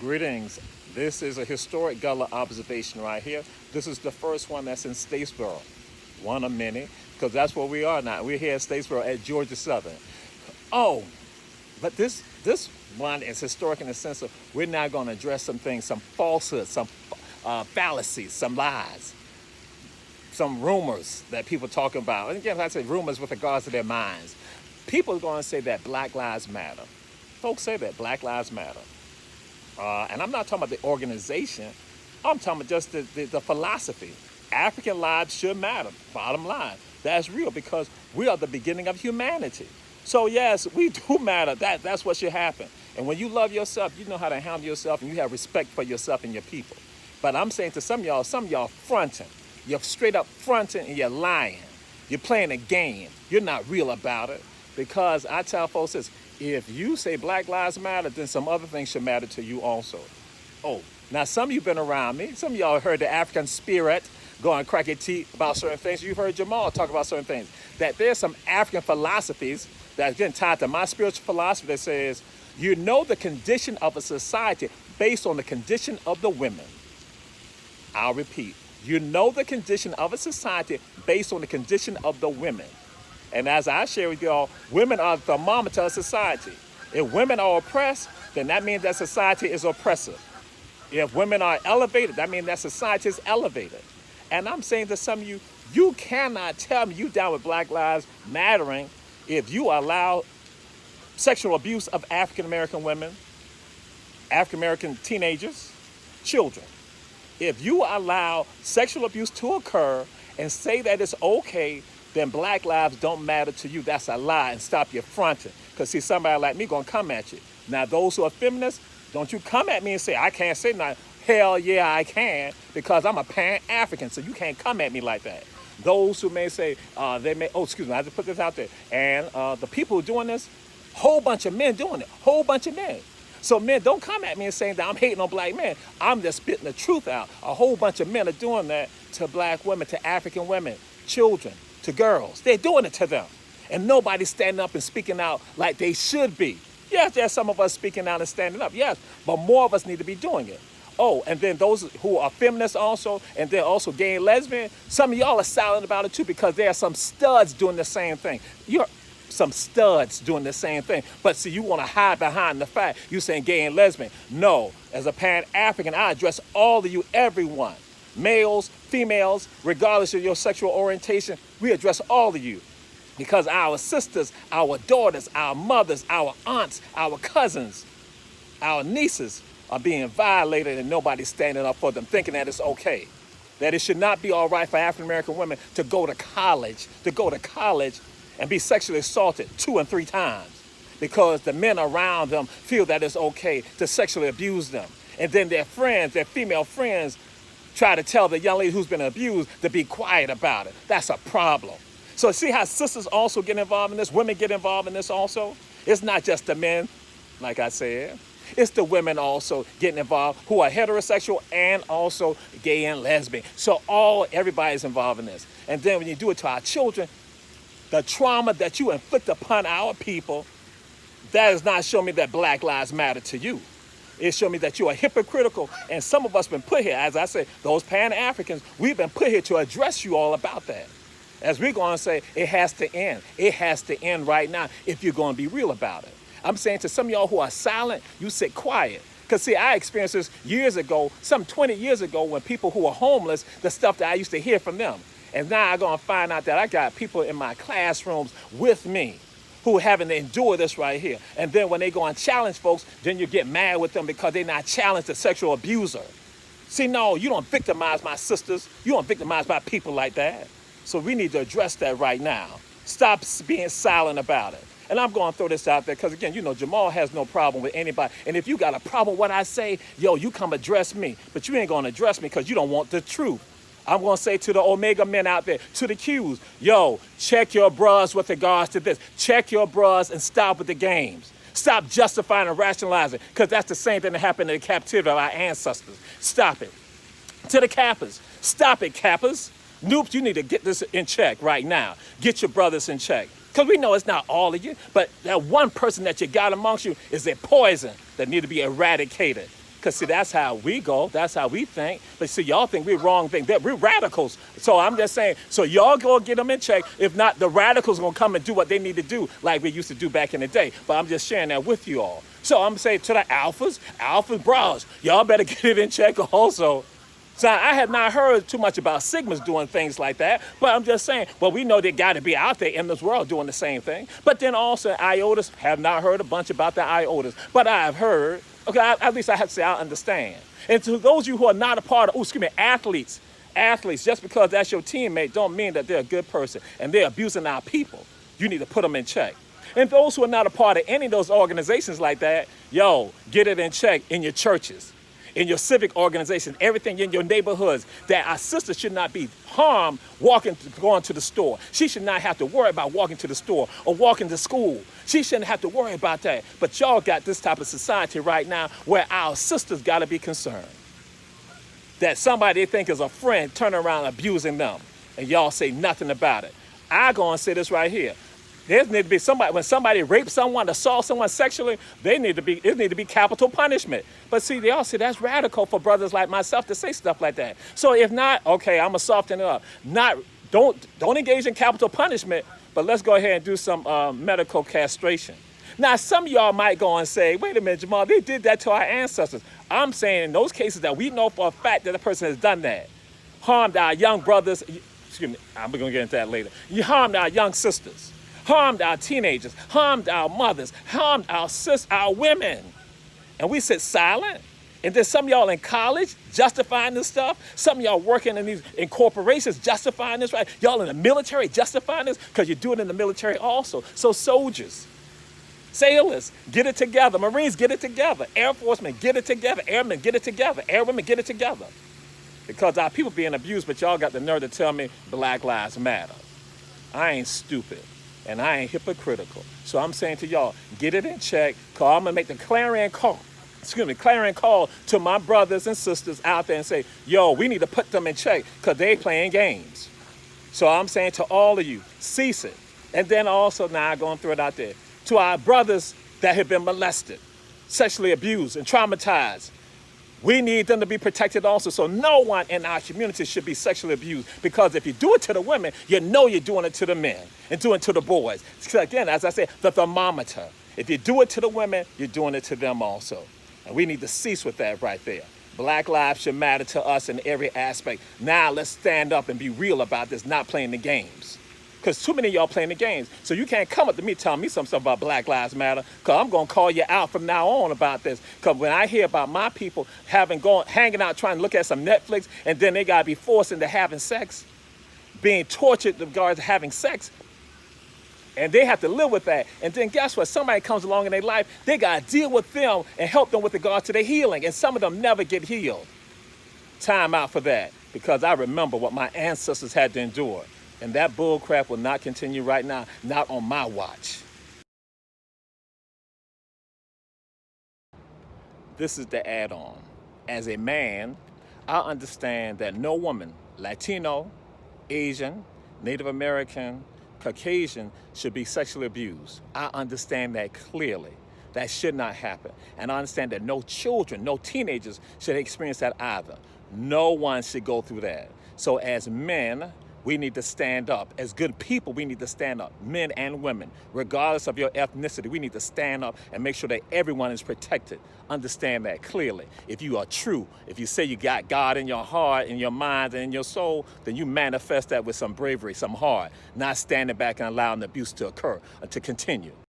Greetings. This is a historic Gullah observation right here. This is the first one that's in Statesboro. One of many, because that's where we are now. We're here at Statesboro at Georgia Southern. Oh, but this one is historic in the sense of we're now going to address some things, some falsehoods, some fallacies, some lies, some rumors that people talk about. And again, like I say rumors with regards to their minds. People are going to say that Black Lives Matter. Folks say that Black Lives Matter. And I'm not talking about the organization. I'm talking about just the philosophy. African lives should matter. Bottom line. That's real because we are the beginning of humanity. So yes, we do matter. That's what should happen. And when you love yourself, you know how to handle yourself and you have respect for yourself and your people. But I'm saying to some of y'all fronting. You're straight up fronting and you're lying. You're playing a game. You're not real about it. Because I tell folks this, if you say Black Lives Matter, then some other things should matter to you also. Oh, now some of you been around me. Some of y'all heard the African spirit going crack your teeth about certain things. You've heard Jamal talk about certain things. That there's some African philosophies that's getting tied to my spiritual philosophy that says, you know the condition of a society based on the condition of the women. I'll repeat. You know the condition of a society based on the condition of the women. And as I share with y'all, women are the thermometer of society. If women are oppressed, then that means that society is oppressive. If women are elevated, that means that society is elevated. And I'm saying to some of you, you cannot tell me you down with Black Lives Mattering if you allow sexual abuse of African American women, African American teenagers, children. If you allow sexual abuse to occur and say that it's okay, then Black lives don't matter to you. That's a lie, and stop your fronting. Because see, somebody like me gonna come at you. Now those who are feminists, don't you come at me and say, I can't say nothing. Hell yeah, I can, because I'm a Pan-African, so you can't come at me like that. Those who may say, I have to put this out there. And the people who are doing this, whole bunch of men doing it, whole bunch of men. So men, don't come at me and saying that I'm hating on black men. I'm just spitting the truth out. A whole bunch of men are doing that to black women, to African women, children, to girls. They're doing it to them. And nobody's standing up and speaking out like they should be. Yes, there's some of us speaking out and standing up, yes, but more of us need to be doing it. Oh, and then those who are feminists also, and they're also gay and lesbian, some of y'all are silent about it too because there are some studs doing the same thing. You're some studs doing the same thing. But see, you want to hide behind the fact you saying gay and lesbian. No, as a Pan-African, I address all of you, everyone. Males, females, regardless of your sexual orientation, we address all of you. Because our sisters, our daughters, our mothers, our aunts, our cousins, our nieces are being violated and nobody's standing up for them, thinking that it's okay. That it should not be all right for African American women to go to college and be sexually assaulted 2 and 3 times because the men around them feel that it's okay to sexually abuse them. And then their friends, their female friends, try to tell the young lady who's been abused to be quiet about it. That's a problem. So see how sisters also get involved in this? Women get involved in this also? It's not just the men, like I said. It's the women also getting involved who are heterosexual and also gay and lesbian. So everybody's involved in this. And then when you do it to our children, the trauma that you inflict upon our people, that does not show me that Black lives matter to you. It showed me that you are hypocritical, and some of us been put here, as I say, those Pan-Africans, we've been put here to address you all about that. As we're going to say, it has to end. It has to end right now if you're going to be real about it. I'm saying to some of y'all who are silent, you sit quiet. Because see, I experienced this years ago, some 20 years ago, when people who were homeless, the stuff that I used to hear from them. And now I'm going to find out that I got people in my classrooms with me who are having to endure this right here. And then when they go and challenge folks, then you get mad with them because they're not challenged the sexual abuser. See, no, you don't victimize my sisters. You don't victimize my people like that. So we need to address that right now. Stop being silent about it. And I'm going to throw this out there because, again, you know, Jamal has no problem with anybody. And if you got a problem with what I say, yo, you come address me. But you ain't going to address me because you don't want the truth. I'm going to say to the Omega men out there, to the Qs, yo, check your bras with regards to this. Check your bras and stop with the games. Stop justifying and rationalizing, because that's the same thing that happened in the captivity of our ancestors. Stop it. To the Kappas, stop it, Kappas. Noobs, you need to get this in check right now. Get your brothers in check. Because we know it's not all of you, but that one person that you got amongst you is a poison that need to be eradicated. Because see, that's how we go. That's how we think. But see, y'all think we're wrong thing. We're radicals. So I'm just saying, so y'all go get them in check. If not, the radicals going to come and do what they need to do like we used to do back in the day. But I'm just sharing that with you all. So I'm saying to the alphas, bros, y'all better get it in check also. So I have not heard too much about sigmas doing things like that, but I'm just saying, well, we know they got to be out there in this world doing the same thing. But then also iotas, have not heard a bunch about the iotas, but I have heard, okay, at least I have to say I understand. And to those of you who are not a part of, athletes, just because that's your teammate don't mean that they're a good person and they're abusing our people. You need to put them in check. And those who are not a part of any of those organizations like that, yo, get it in check in your churches, in your civic organizations, everything in your neighborhoods, that our sister should not be harmed going to the store. She should not have to worry about walking to the store or walking to school. She shouldn't have to worry about that. But y'all got this type of society right now where our sisters got to be concerned that somebody they think is a friend turn around abusing them, and y'all say nothing about it. I go and say this right here. There need to be somebody, when somebody rapes someone, assaults someone sexually, it need to be capital punishment. But see, they all say that's radical for brothers like myself to say stuff like that. So if not, okay, I'm gonna soften it up. Don't engage in capital punishment, but let's go ahead and do some medical castration. Now, some of y'all might go and say, wait a minute, Jamal, they did that to our ancestors. I'm saying in those cases that we know for a fact that the person has done that, harmed our young brothers, I'm gonna get into that later. You harmed our young sisters, harmed our teenagers, harmed our mothers, harmed our women. And we sit silent. And then some of y'all in college justifying this stuff. Some of y'all working in corporations justifying this, right? Y'all in the military justifying this because you're doing it in the military also. So soldiers, sailors, get it together. Marines, get it together. Air Forcemen, get it together. Airmen, get it together. Airwomen, get it together. Because our people being abused, but y'all got the nerve to tell me Black Lives Matter. I ain't stupid. And I ain't hypocritical. So I'm saying to y'all, get it in check, because I'm going to make the clarion call to my brothers and sisters out there and say, yo, we need to put them in check because they playing games. So I'm saying to all of you, cease it. And then also, now I'm going to throw it out there, to our brothers that have been molested, sexually abused, and traumatized. We need them to be protected also, so no one in our community should be sexually abused, because if you do it to the women, you know you're doing it to the men and doing it to the boys. So again, as I said, the thermometer. If you do it to the women, you're doing it to them also. And we need to cease with that right there. Black lives should matter to us in every aspect. Now let's stand up and be real about this, not playing the games. Because too many of y'all playing the games. So you can't come up to me telling me some stuff about Black Lives Matter, because I'm going to call you out from now on about this. Because when I hear about my people hanging out trying to look at some Netflix, and then they got to be forced into having sex, being tortured in regards to having sex, and they have to live with that. And then guess what? Somebody comes along in their life, they got to deal with them and help them with regard to their healing. And some of them never get healed. Time out for that, because I remember what my ancestors had to endure. And that bull crap will not continue right now, not on my watch. This is the add-on. As a man, I understand that no woman, Latino, Asian, Native American, Caucasian, should be sexually abused. I understand that clearly. That should not happen. And I understand that no children, no teenagers should experience that either. No one should go through that. So as men, we need to stand up. As good people, we need to stand up, men and women. Regardless of your ethnicity, we need to stand up and make sure that everyone is protected. Understand that clearly. If you are true, if you say you got God in your heart, in your mind, and in your soul, then you manifest that with some bravery, some heart, not standing back and allowing the abuse to occur, to continue.